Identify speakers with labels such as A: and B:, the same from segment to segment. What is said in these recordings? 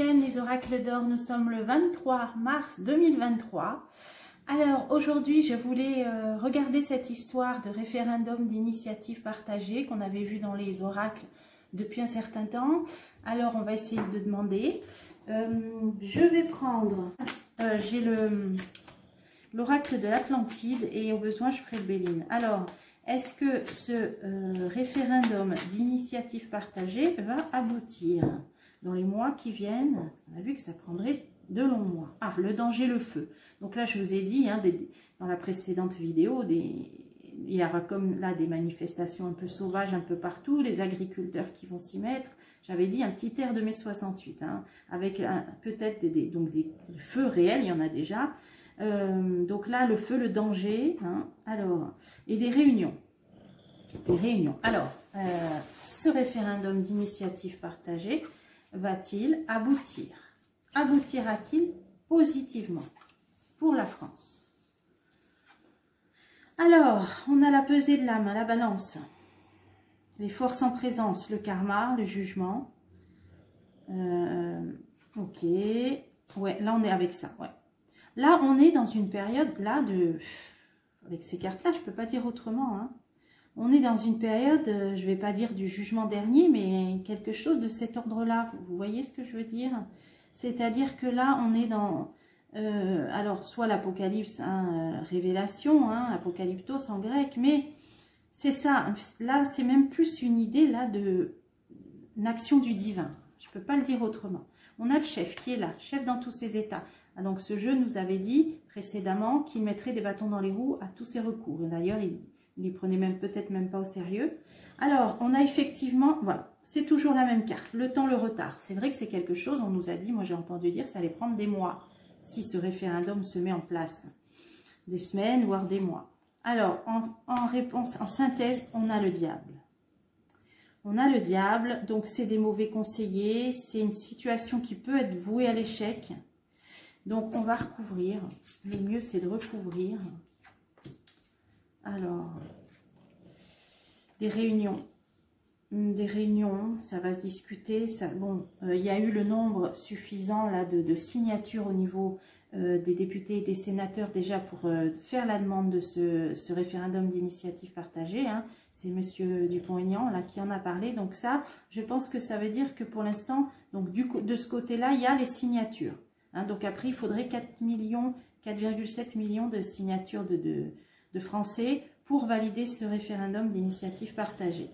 A: chaîne Les Oracles d'Or. Nous sommes le 23 mars 2023. Alors aujourd'hui je voulais regarder cette histoire de référendum d'initiative partagée qu'on avait vu dans les oracles depuis un certain temps. Alors on va essayer de demander. Je vais prendre, j'ai l'oracle de l'Atlantide et au besoin je ferai le Béline. Alors est-ce que ce référendum d'initiative partagée va aboutir dans les mois qui viennent? On a vu que ça prendrait de longs mois. Ah, le danger, le feu. Donc là, je vous ai dit, hein, dans la précédente vidéo, il y aura comme là des manifestations un peu sauvages un peu partout, les agriculteurs qui vont s'y mettre. J'avais dit un petit air de mai 68, hein, avec peut-être des feux réels, il y en a déjà. Donc là, le feu, le danger, hein, alors, et des réunions. Des réunions. Alors, ce référendum d'initiative partagée va-t-il aboutir? Aboutira-t-il positivement pour la France? Alors, on a la pesée de l'âme, la balance, les forces en présence, le karma, le jugement. Ok, ouais, là on est avec ça, ouais. Là, on est dans une période, là, avec ces cartes-là, je ne peux pas dire autrement, hein. On est dans une période, je ne vais pas dire du jugement dernier, mais quelque chose de cet ordre-là. Vous voyez ce que je veux dire? C'est-à-dire que là, on est dans, alors, soit l'Apocalypse, hein, révélation, hein, apocalyptos en grec, mais c'est ça. Là, c'est même plus une idée, là, une action du divin. Je ne peux pas le dire autrement. On a le chef qui est là, chef dans tous ses états. Donc ce jeu nous avait dit précédemment qu'il mettrait des bâtons dans les roues à tous ses recours. D'ailleurs, il les prenait même peut-être même pas au sérieux. Alors, on a effectivement, voilà, c'est toujours la même carte, le temps, le retard. C'est vrai que c'est quelque chose, on nous a dit, moi j'ai entendu dire, ça allait prendre des mois si ce référendum se met en place. Des semaines, voire des mois. Alors, en réponse, en synthèse, on a le diable. On a le diable, donc c'est des mauvais conseillers, c'est une situation qui peut être vouée à l'échec. Donc, on va recouvrir. Le mieux, c'est de recouvrir. Alors, des réunions, ça va se discuter. Ça, bon, il y a eu le nombre suffisant là de signatures au niveau des députés et des sénateurs déjà pour faire la demande de ce référendum d'initiative partagée. Hein. C'est Monsieur Dupont-Aignan là qui en a parlé. Donc ça, je pense que ça veut dire que pour l'instant, donc de ce côté-là, il y a les signatures. Hein, donc après, il faudrait 4,7 millions de signatures de Français pour valider ce référendum d'initiative partagée.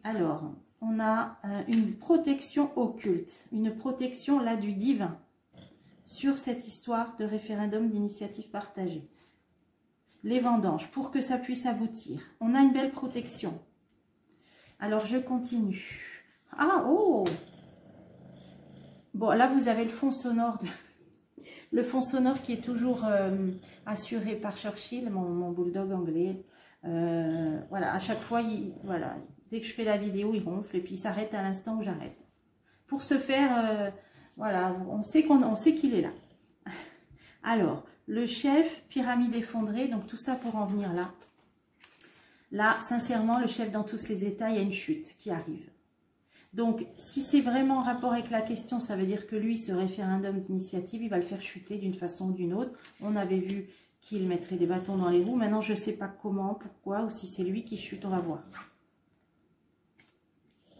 A: Alors, on a une protection occulte, une protection là du divin sur cette histoire de référendum d'initiative partagée. Les vendanges, pour que ça puisse aboutir. On a une belle protection. Alors, je continue. Ah, oh! Bon, là, vous avez le fond sonore le fond sonore qui est toujours assuré par Churchill, mon bulldog anglais. Voilà, à chaque fois, voilà, dès que je fais la vidéo, il ronfle et puis il s'arrête à l'instant où j'arrête. Pour se faire, voilà, on sait qu'il est là. Alors, le chef, pyramide effondrée, donc tout ça pour en venir là. Là, sincèrement, le chef dans tous ses états, il y a une chute qui arrive. Donc, si c'est vraiment en rapport avec la question, ça veut dire que lui, ce référendum d'initiative, il va le faire chuter d'une façon ou d'une autre. On avait vu qu'il mettrait des bâtons dans les roues. Maintenant, je ne sais pas comment, pourquoi, ou si c'est lui qui chute, on va voir.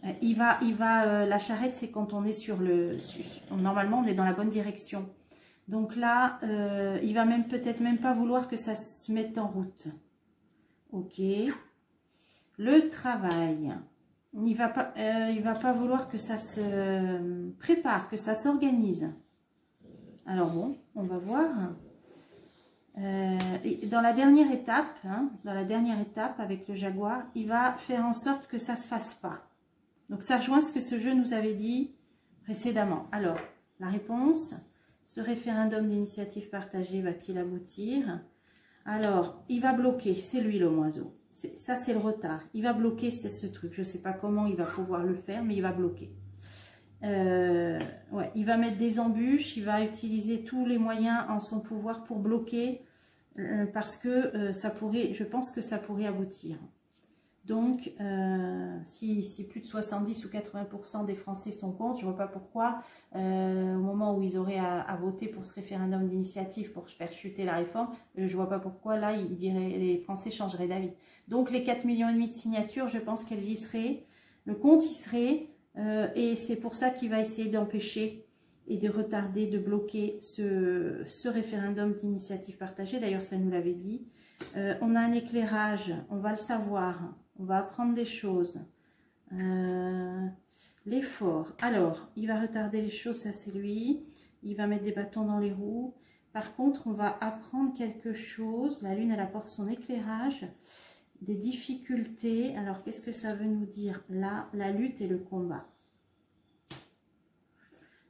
A: La charrette, c'est quand on est sur le... Normalement, on est dans la bonne direction. Donc là, il va même peut-être même pas vouloir que ça se mette en route. Ok. Le travail... Il va pas vouloir que ça se prépare, que ça s'organise. Alors bon, on va voir. Dans la dernière étape, hein, avec le jaguar, il va faire en sorte que ça ne se fasse pas. Donc ça rejoint ce que ce jeu nous avait dit précédemment. Alors, la réponse, ce référendum d'initiative partagée va-t-il aboutir? Alors, il va bloquer, c'est lui le oiseau. Ça, c'est le retard. Il va bloquer ce truc. Je ne sais pas comment il va pouvoir le faire, mais il va bloquer. Ouais, il va mettre des embûches. Il va utiliser tous les moyens en son pouvoir pour bloquer parce que ça pourrait, je pense que ça pourrait aboutir. Donc, si plus de 70 ou 80% des Français sont contre, je ne vois pas pourquoi, au moment où ils auraient à voter pour ce référendum d'initiative pour faire chuter la réforme, je ne vois pas pourquoi, là, les Français changeraient d'avis. Donc, les 4,5 millions de signatures, je pense qu'elles y seraient, le compte y serait, et c'est pour ça qu'il va essayer d'empêcher et de retarder, de bloquer ce référendum d'initiative partagée. D'ailleurs, ça nous l'avait dit. On a un éclairage, on va le savoir. On va apprendre des choses. L'effort. Alors, il va retarder les choses, ça c'est lui. Il va mettre des bâtons dans les roues. Par contre, on va apprendre quelque chose. La lune, elle apporte son éclairage. Des difficultés. Alors, qu'est-ce que ça veut nous dire? Là, la lutte et le combat.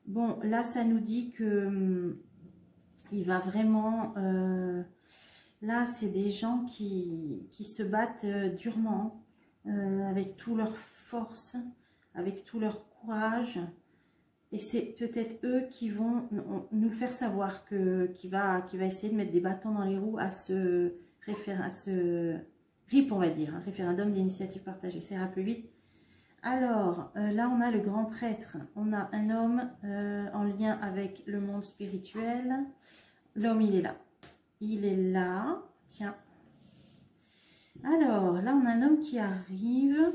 A: Bon, là, ça nous dit que il va vraiment... là, c'est des gens qui se battent durement, avec toute leur force, avec tout leur courage. Et c'est peut-être eux qui vont nous le faire savoir, qui va essayer de mettre des bâtons dans les roues à ce RIP, on va dire, un référendum d'initiative partagée. Ça ira plus vite. Alors, là, on a le grand prêtre. On a un homme en lien avec le monde spirituel. L'homme, il est là. Il est là, tiens. Alors, là, on a un homme qui arrive.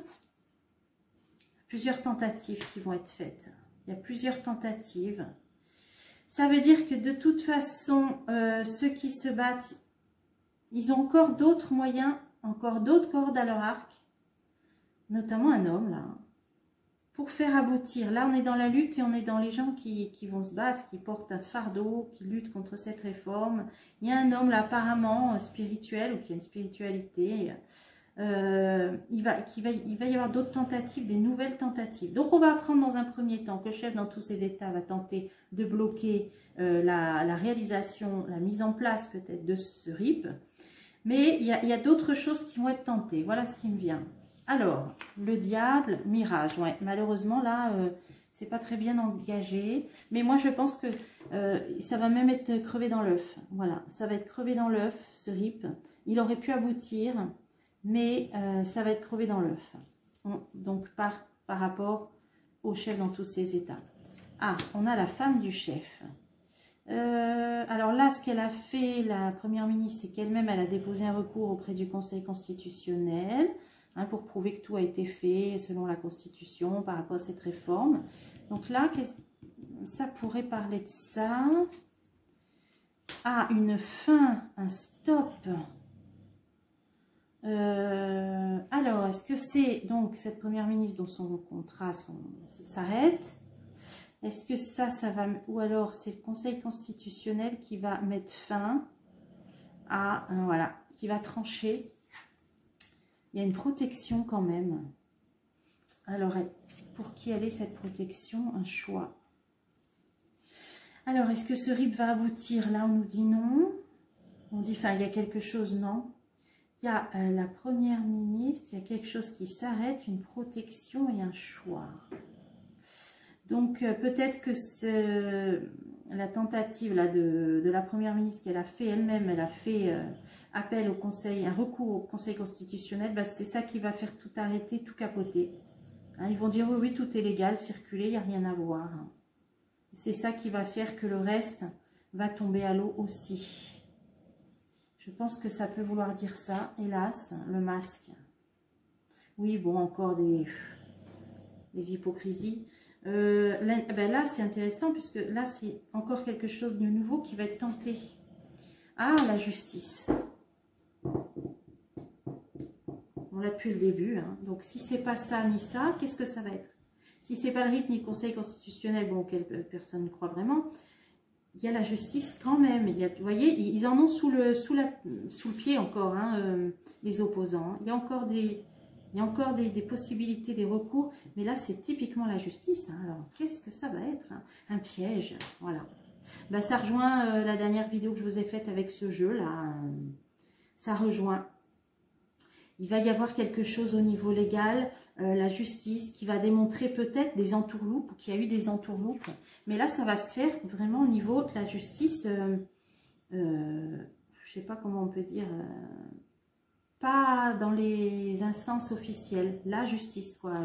A: Plusieurs tentatives qui vont être faites. Il y a plusieurs tentatives. Ça veut dire que de toute façon, ceux qui se battent, ils ont encore d'autres moyens, encore d'autres cordes à leur arc. Notamment un homme, là. Pour faire aboutir. Là, on est dans la lutte et on est dans les gens qui vont se battre, qui portent un fardeau, qui luttent contre cette réforme. Il y a un homme, là, apparemment spirituel, ou qui a une spiritualité. Il va y avoir d'autres tentatives, des nouvelles tentatives. Donc, on va apprendre dans un premier temps que le chef, dans tous ses états, va tenter de bloquer la réalisation, la mise en place, peut-être, de ce RIP. Mais il y a d'autres choses qui vont être tentées. Voilà ce qui me vient. Alors, le diable, mirage, ouais, malheureusement là, c'est pas très bien engagé, mais moi je pense que ça va même être crevé dans l'œuf, voilà, ça va être crevé dans l'œuf, ce RIP, il aurait pu aboutir, mais ça va être crevé dans l'œuf, donc par rapport au chef dans tous ses états. Ah, on a la femme du chef. Alors là, ce qu'elle a fait, la première ministre, c'est qu'elle-même, elle a déposé un recours auprès du Conseil constitutionnel, pour prouver que tout a été fait selon la Constitution par rapport à cette réforme. Donc là, ça pourrait parler de ça. Ah, une fin, un stop. Alors, est-ce que c'est donc cette première ministre dont son contrat s'arrête? Est-ce que ça va... Ou alors c'est le Conseil constitutionnel qui va mettre fin à... voilà, qui va trancher. Il y a une protection quand même. Alors, pour qui elle est cette protection? Un choix. Alors, est-ce que ce RIP va aboutir? Là, on nous dit non. On dit, enfin, il y a quelque chose, non. Il y a la première ministre, il y a quelque chose qui s'arrête, une protection et un choix. Donc, peut-être que la tentative là, de la première ministre qu'elle a fait elle-même, elle a fait appel au Conseil, un recours au Conseil constitutionnel, bah, c'est ça qui va faire tout arrêter, tout capoter. Hein, ils vont dire oui, oui, tout est légal, circuler, il n'y a rien à voir. C'est ça qui va faire que le reste va tomber à l'eau aussi. Je pense que ça peut vouloir dire ça, hélas, le masque. Oui, bon, encore des hypocrisies. Là, c'est intéressant puisque là, c'est encore quelque chose de nouveau qui va être tenté. Ah, la justice. On l'a depuis le début. Hein. Donc, si c'est pas ça ni ça, qu'est-ce que ça va être? Si c'est pas le RIP ni le Conseil constitutionnel, bon, auquel personne ne croit vraiment, il y a la justice quand même. Il y a, vous voyez, ils en ont sous le pied encore, hein, les opposants. Il y a encore des possibilités, des recours, mais là, c'est typiquement la justice. Hein. Alors, qu'est-ce que ça va être? Hein? Un piège, voilà. Ben, ça rejoint la dernière vidéo que je vous ai faite avec ce jeu-là. Ça rejoint. Il va y avoir quelque chose au niveau légal, la justice, qui va démontrer peut-être des entourloupes, qu'il y a eu des entourloupes. Mais là, ça va se faire vraiment au niveau de la justice, je ne sais pas comment on peut dire... pas sera dans les instances officielles, la justice, quoi.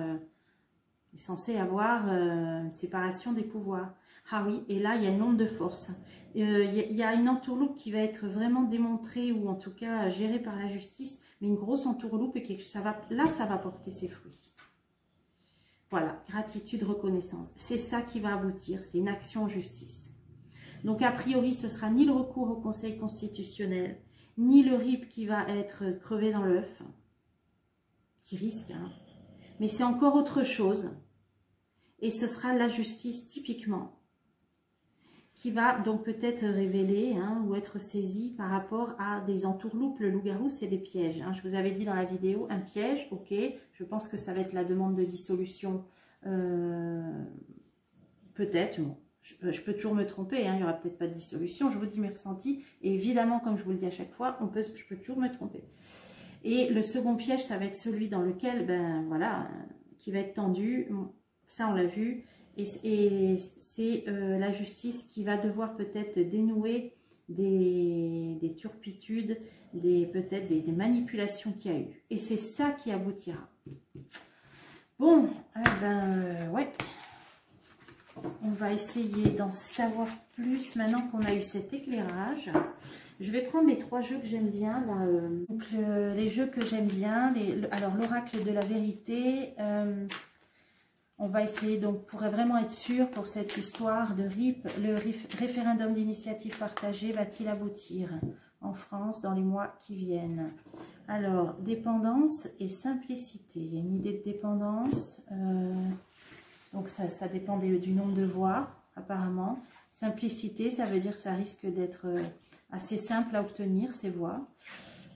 A: Il est censé avoir une séparation des pouvoirs. Ah oui, et là, il y a une onde de force. Il y a une entourloupe qui va être vraiment démontrée, ou en tout cas gérée par la justice, mais une grosse entourloupe, et que ça va porter ses fruits. Voilà, gratitude, reconnaissance. C'est ça qui va aboutir, c'est une action en justice. Donc, a priori, ce sera ni le recours au Conseil constitutionnel, ni le RIP qui va être crevé dans l'œuf, qui risque, hein. Mais c'est encore autre chose. Et ce sera la justice, typiquement, qui va donc peut-être révéler, hein, ou être saisie par rapport à des entourloupes. Le loup-garou, c'est des pièges, hein. Je vous avais dit dans la vidéo, un piège, ok. Je pense que ça va être la demande de dissolution, peut-être, bon. Je peux toujours me tromper, hein, il n'y aura peut-être pas de dissolution, je vous dis mes ressentis, et évidemment, comme je vous le dis à chaque fois, je peux toujours me tromper. Et le second piège, ça va être celui dans lequel, ben voilà, qui va être tendu, ça on l'a vu, et c'est la justice qui va devoir peut-être dénouer des turpitudes, peut-être des manipulations qu'il y a eu. Et c'est ça qui aboutira. Bon, ouais. On va essayer d'en savoir plus maintenant qu'on a eu cet éclairage. Je vais prendre les 3 jeux que j'aime bien. Là, donc les jeux que j'aime bien. Alors, l'oracle de la vérité. On va essayer, donc, pour vraiment être sûr pour cette histoire de RIP, le référendum d'initiative partagée va-t-il aboutir en France dans les mois qui viennent? Alors, dépendance et simplicité. Il y a une idée de dépendance. Donc, ça dépend du nombre de voix, apparemment. Simplicité, ça veut dire que ça risque d'être assez simple à obtenir, ces voix.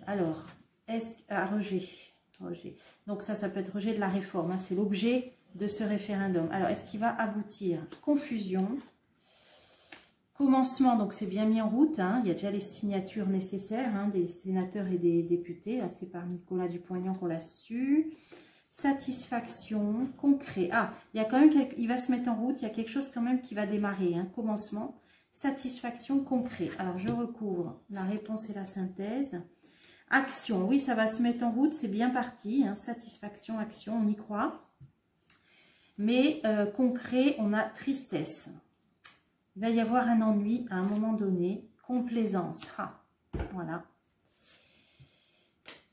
A: Alors, rejet. Donc, ça peut être rejet de la réforme. Hein, c'est l'objet de ce référendum. Alors, est-ce qu'il va aboutir? Confusion. Commencement, donc c'est bien mis en route. Hein, il y a déjà les signatures nécessaires, hein, des sénateurs et des députés. C'est par Nicolas Dupont-Aignan qu'on l'a su. Satisfaction, concret. Ah, il y a quand même il va se mettre en route, il y a quelque chose quand même qui va démarrer. Hein, commencement, satisfaction, concret. Alors, je recouvre la réponse et la synthèse. Action, oui, ça va se mettre en route, c'est bien parti. Hein, satisfaction, action, on y croit. Mais concret, on a tristesse. Il va y avoir un ennui à un moment donné. Complaisance, ah, voilà.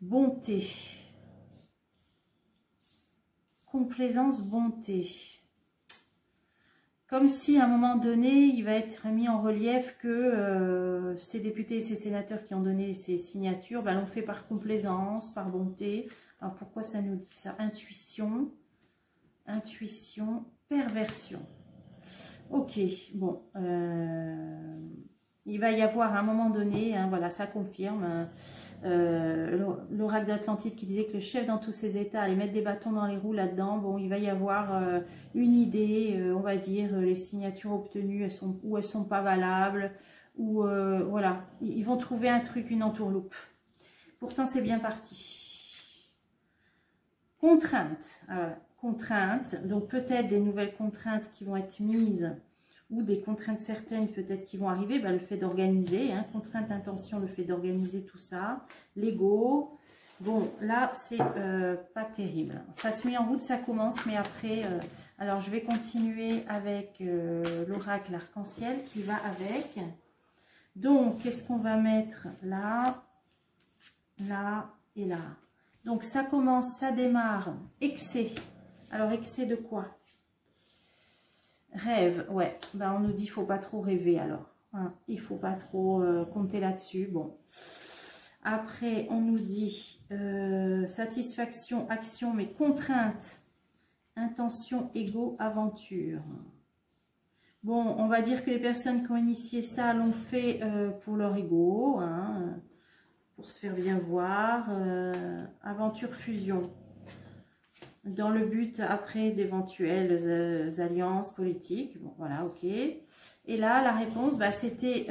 A: Bonté. Complaisance, bonté. Comme si à un moment donné, il va être mis en relief que ces députés et ces sénateurs qui ont donné ces signatures, ben, l'ont fait par complaisance, par bonté. Alors pourquoi ça nous dit ça? Intuition, perversion. Ok, bon. Il va y avoir à un moment donné, hein, voilà, ça confirme, hein, l'oracle d'Atlantide qui disait que le chef dans tous ses états allait mettre des bâtons dans les roues là-dedans. Bon, il va y avoir une idée, on va dire, les signatures obtenues, elles sont pas valables, ou voilà, ils vont trouver un truc, une entourloupe. Pourtant, c'est bien parti. Contrainte, voilà, contrainte, donc peut-être des nouvelles contraintes qui vont être mises, ou des contraintes certaines peut-être qui vont arriver, ben, le fait d'organiser, hein, contrainte, intention, le fait d'organiser tout ça, l'ego. Bon, là, c'est pas terrible. Ça se met en route, ça commence, mais après, alors je vais continuer avec l'oracle arc-en-ciel qui va avec. Donc, qu'est-ce qu'on va mettre là, là et là? Donc, ça commence, ça démarre, excès. Alors, excès de quoi? Rêve, ouais, ben on nous dit qu'il ne faut pas trop rêver alors, hein, il ne faut pas trop compter là-dessus, bon. Après, on nous dit satisfaction, action, mais contrainte, intention, ego, aventure. Bon, on va dire que les personnes qui ont initié ça l'ont fait pour leur ego, hein, pour se faire bien voir, aventure, fusion. Dans le but après d'éventuelles alliances politiques. Bon, voilà, ok. Et là, la réponse, bah, c'était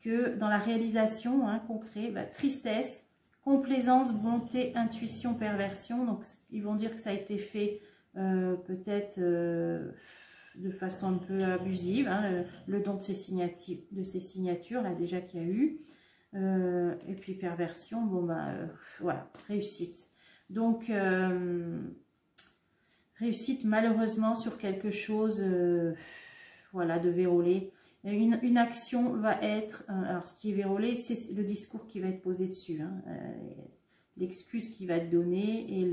A: que dans la réalisation, hein, concret, bah, tristesse, complaisance, bonté, intuition, perversion. Donc, ils vont dire que ça a été fait peut-être de façon un peu abusive. Hein, le don de ces signatures, là déjà qu'il y a eu. Et puis perversion, bon ben voilà, réussite. Donc réussite malheureusement sur quelque chose, voilà, de vérolé. Une action va être, alors ce qui est vérolé, c'est le discours qui va être posé dessus, hein, l'excuse qui va être donnée et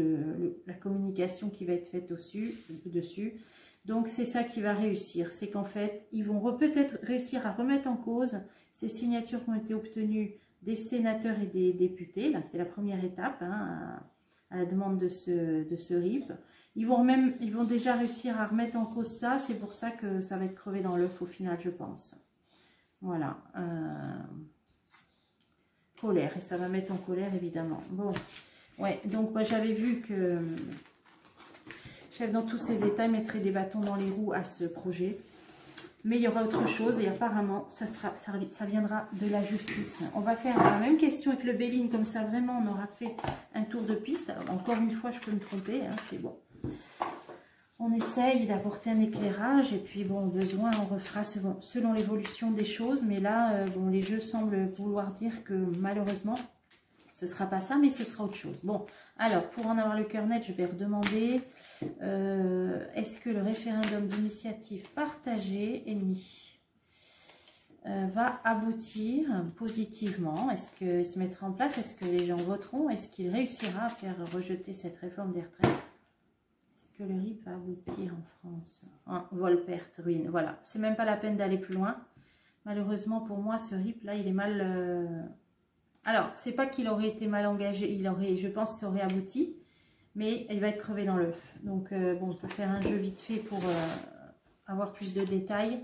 A: la communication qui va être faite dessus. Donc c'est ça qui va réussir, c'est qu'en fait, ils vont peut-être réussir à remettre en cause ces signatures qui ont été obtenues des sénateurs et des députés. Là, c'était la première étape, hein, à la demande de ce RIP. Ils vont déjà réussir à remettre en cause ça. C'est pour ça que ça va être crevé dans l'œuf au final, je pense. Voilà. Colère. Et ça va mettre en colère, évidemment. Bon. Ouais. Donc, moi, j'avais vu que chef dans tous ses états mettrait des bâtons dans les roues à ce projet. Mais il y aura autre chose. Et apparemment, ça viendra de la justice. On va faire la même question avec le Béline. Comme ça, vraiment, on aura fait un tour de piste. Alors, encore une fois, je peux me tromper. Hein, c'est bon. On essaye d'apporter un éclairage et puis bon, au besoin, on refera selon l'évolution des choses. Mais là, bon, les jeux semblent vouloir dire que malheureusement, ce ne sera pas ça, mais ce sera autre chose. Bon, alors, pour en avoir le cœur net, je vais redemander, est-ce que le référendum d'initiative partagée, ennemi, va aboutir positivement? Est-ce qu'il se mettra en place? Est-ce que les gens voteront? Est-ce qu'il réussira à faire rejeter cette réforme des retraites? Que le RIP va aboutir en France. Hein, vol, perte, ruine. Voilà. C'est même pas la peine d'aller plus loin. Malheureusement pour moi, ce RIP là, il est mal. Alors, c'est pas qu'il aurait été mal engagé. Je pense que ça aurait abouti. Mais il va être crevé dans l'œuf. Donc, bon, on peut faire un jeu vite fait pour avoir plus de détails.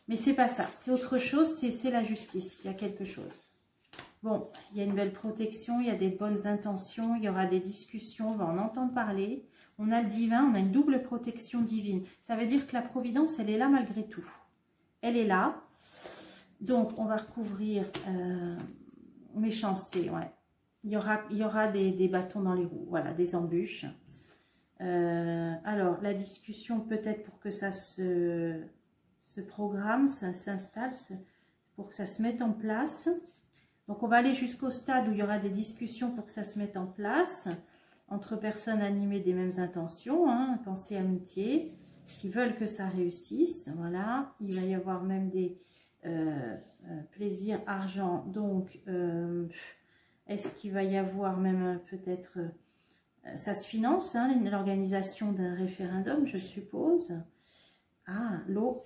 A: Mais c'est pas ça. C'est autre chose. C'est la justice. Il y a quelque chose. Bon, il y a une belle protection. Il y a des bonnes intentions. Il y aura des discussions. On va en entendre parler. On a le divin, on a une double protection divine. Ça veut dire que la providence, elle est là malgré tout. Elle est là. Donc, on va recouvrir méchanceté, ouais. Il y aura des bâtons dans les roues, voilà, des embûches. Alors, la discussion, peut-être pour que ça se programme, ça s'installe, pour que ça se mette en place. Donc, on va aller jusqu'au stade où il y aura des discussions pour que ça se mette en place. Entre personnes animées des mêmes intentions, hein, pensée, amitié, qui veulent que ça réussisse. Voilà, il va y avoir même des plaisirs, argent. Donc, est-ce qu'il va y avoir même peut-être, ça se finance, hein, l'organisation d'un référendum, je suppose. Ah, l'eau.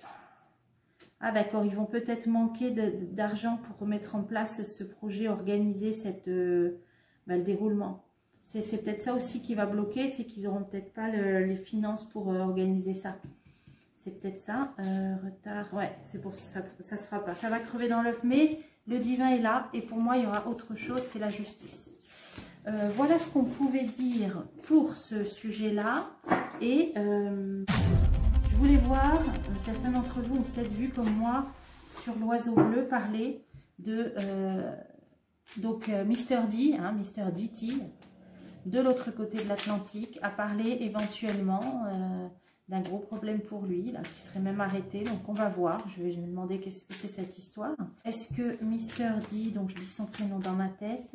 A: Ah, d'accord, ils vont peut-être manquer d'argent pour mettre en place ce projet, organiser le déroulement. C'est peut-être ça aussi qui va bloquer, c'est qu'ils n'auront peut-être pas les finances pour organiser ça. C'est peut-être ça. Retard, ouais, c'est pour ça, ça se fera pas. Ça va crever dans l'œuf, mais le divin est là. Et pour moi, il y aura autre chose, c'est la justice. Voilà ce qu'on pouvait dire pour ce sujet-là. Et je voulais voir, certains d'entre vous ont peut-être vu comme moi, sur l'oiseau bleu, parler de Mr. D, hein, Mr. DT, de l'autre côté de l'Atlantique, a parlé éventuellement d'un gros problème pour lui, là, qui serait même arrêté. Donc on va voir, je vais me demander qu'est-ce que c'est cette histoire. Est-ce que Mr. D, donc je lis son prénom dans ma tête,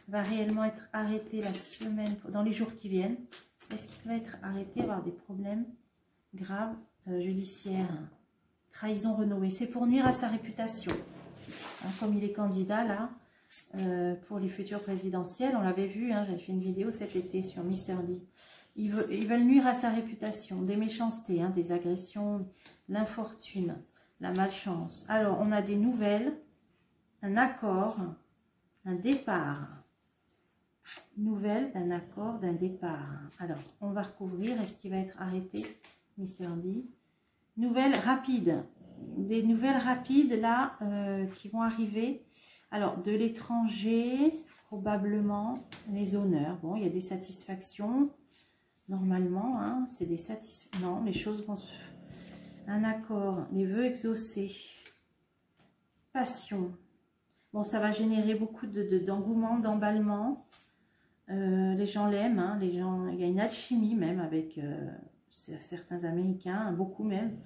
A: va réellement être arrêté la semaine, dans les jours qui viennent? Est-ce qu'il va être arrêté, avoir des problèmes graves judiciaires? Trahison renommée, c'est pour nuire à sa réputation. Hein, comme il est candidat là, pour les futures présidentielles, on l'avait vu, hein, j'avais fait une vidéo cet été sur Mr. D. Ils veulent nuire à sa réputation, des méchancetés, hein, des agressions, l'infortune, la malchance. Alors, on a des nouvelles, un accord, un départ. Nouvelle d'un accord, d'un départ. Alors, on va recouvrir, est-ce qu'il va être arrêté, Mr. D? Nouvelles rapides, des nouvelles rapides là qui vont arriver. Alors, de l'étranger, probablement, les honneurs. Bon, il y a des satisfactions, normalement, hein, c'est des satisfactions. Non, les choses vont se... Un accord, les vœux exaucés, passion. Bon, ça va générer beaucoup d'engouement, d'emballement. Les gens l'aiment, hein, les gens... Il y a une alchimie même avec certains Américains, beaucoup même,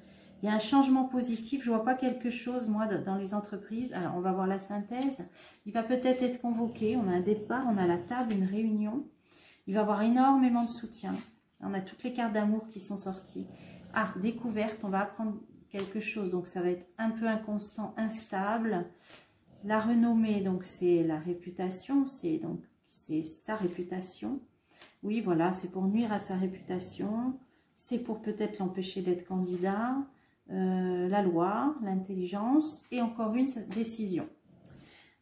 A: Il y a un changement positif. Je vois pas quelque chose, moi, dans les entreprises. Alors, on va voir la synthèse. Il va peut-être être convoqué. On a un départ, on a la table, une réunion. Il va y avoir énormément de soutien. On a toutes les cartes d'amour qui sont sorties. Ah, découverte, on va apprendre quelque chose. Donc, ça va être un peu inconstant, instable. La renommée, donc, c'est la réputation. C'est sa réputation. Oui, voilà, c'est pour nuire à sa réputation. C'est pour peut-être l'empêcher d'être candidat. La loi, l'intelligence. Et encore une décision.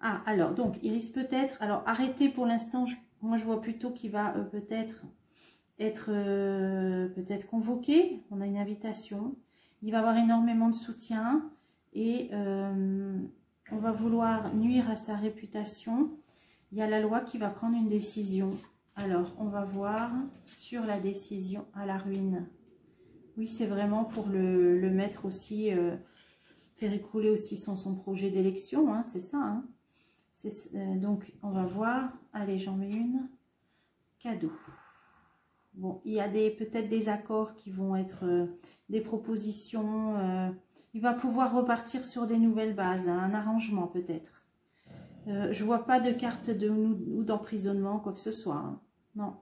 A: Ah, alors, donc, il risque peut-être... Alors, arrêtez pour l'instant. Moi, je vois plutôt qu'il va peut-être être convoqué. On a une invitation. Il va avoir énormément de soutien. Et on va vouloir nuire à sa réputation. Il y a la loi qui va prendre une décision. Alors, on va voir sur la décision à la ruine. Oui, c'est vraiment pour le mettre aussi, faire écrouler aussi son projet d'élection. Hein, c'est ça, hein. Donc, on va voir. Allez, j'en mets une. Cadeau. Bon, il y a peut-être des accords qui vont être des propositions. Il va pouvoir repartir sur des nouvelles bases, hein, un arrangement peut-être. Je vois pas de carte ou d'emprisonnement, quoi que ce soit. Hein. Non,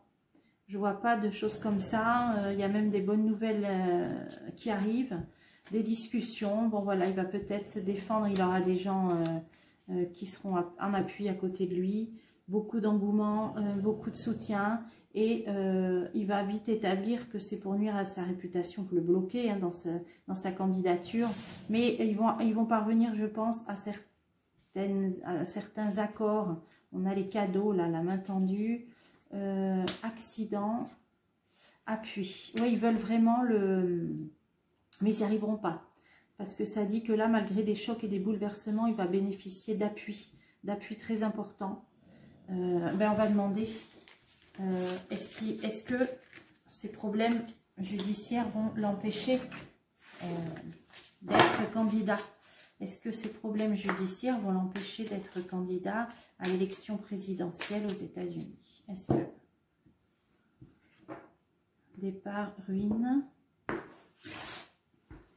A: je vois pas de choses comme ça. Il y a même des bonnes nouvelles qui arrivent, des discussions. Bon, voilà, il va peut-être se défendre. Il aura des gens... qui seront en appui à côté de lui, beaucoup d'engouement, beaucoup de soutien, et il va vite établir que c'est pour nuire à sa réputation, pour le bloquer hein, dans sa candidature, mais ils vont parvenir, je pense, à certains accords. On a les cadeaux, là, la main tendue, accident, appui. Oui, ils veulent vraiment mais ils n'y arriveront pas. Parce que ça dit que là, malgré des chocs et des bouleversements, il va bénéficier d'appui très important. On va demander, est-ce que ces problèmes judiciaires vont l'empêcher d'être candidat? Est-ce que ces problèmes judiciaires vont l'empêcher d'être candidat à l'élection présidentielle aux États-Unis? Est-ce que... Départ, ruine...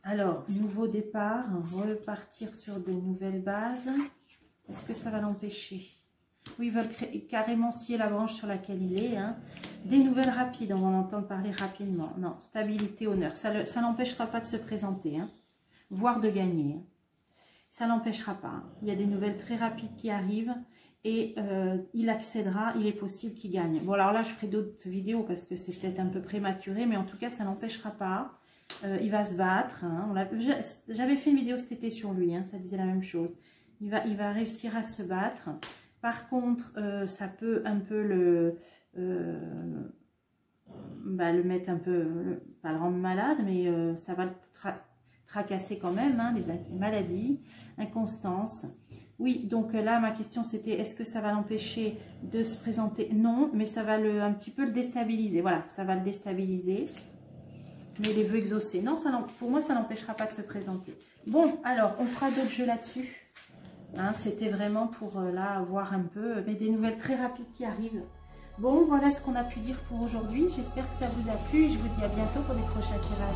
A: Alors, nouveau départ, repartir sur de nouvelles bases. Est-ce que ça va l'empêcher? Oui, ils veulent carrément scier la branche sur laquelle il est. Hein. Des nouvelles rapides, on va en entendre parler rapidement. Non, stabilité, honneur. Ça n'empêchera pas de se présenter, hein, voire de gagner. Hein. Ça n'empêchera pas. Hein. Il y a des nouvelles très rapides qui arrivent et il accédera, il est possible qu'il gagne. Bon, alors là, je ferai d'autres vidéos parce que c'est peut-être un peu prématuré, mais en tout cas, ça n'empêchera pas. Il va se battre. Hein. J'avais fait une vidéo cet été sur lui, hein, ça disait la même chose. Il va réussir à se battre. Par contre, ça peut un peu le mettre un peu, pas le rendre malade, mais ça va le tracasser quand même, hein, les maladies, inconstance. Oui, donc là, ma question c'était, est-ce que ça va l'empêcher de se présenter? Non, mais ça va un petit peu le déstabiliser. Voilà, ça va le déstabiliser. Mais les vœux exaucés. Non, pour moi, ça n'empêchera pas de se présenter. Bon, alors, on fera d'autres jeux là-dessus. Hein, c'était vraiment pour, là, voir un peu, mais des nouvelles très rapides qui arrivent. Bon, voilà ce qu'on a pu dire pour aujourd'hui. J'espère que ça vous a plu. Je vous dis à bientôt pour des prochains tirages.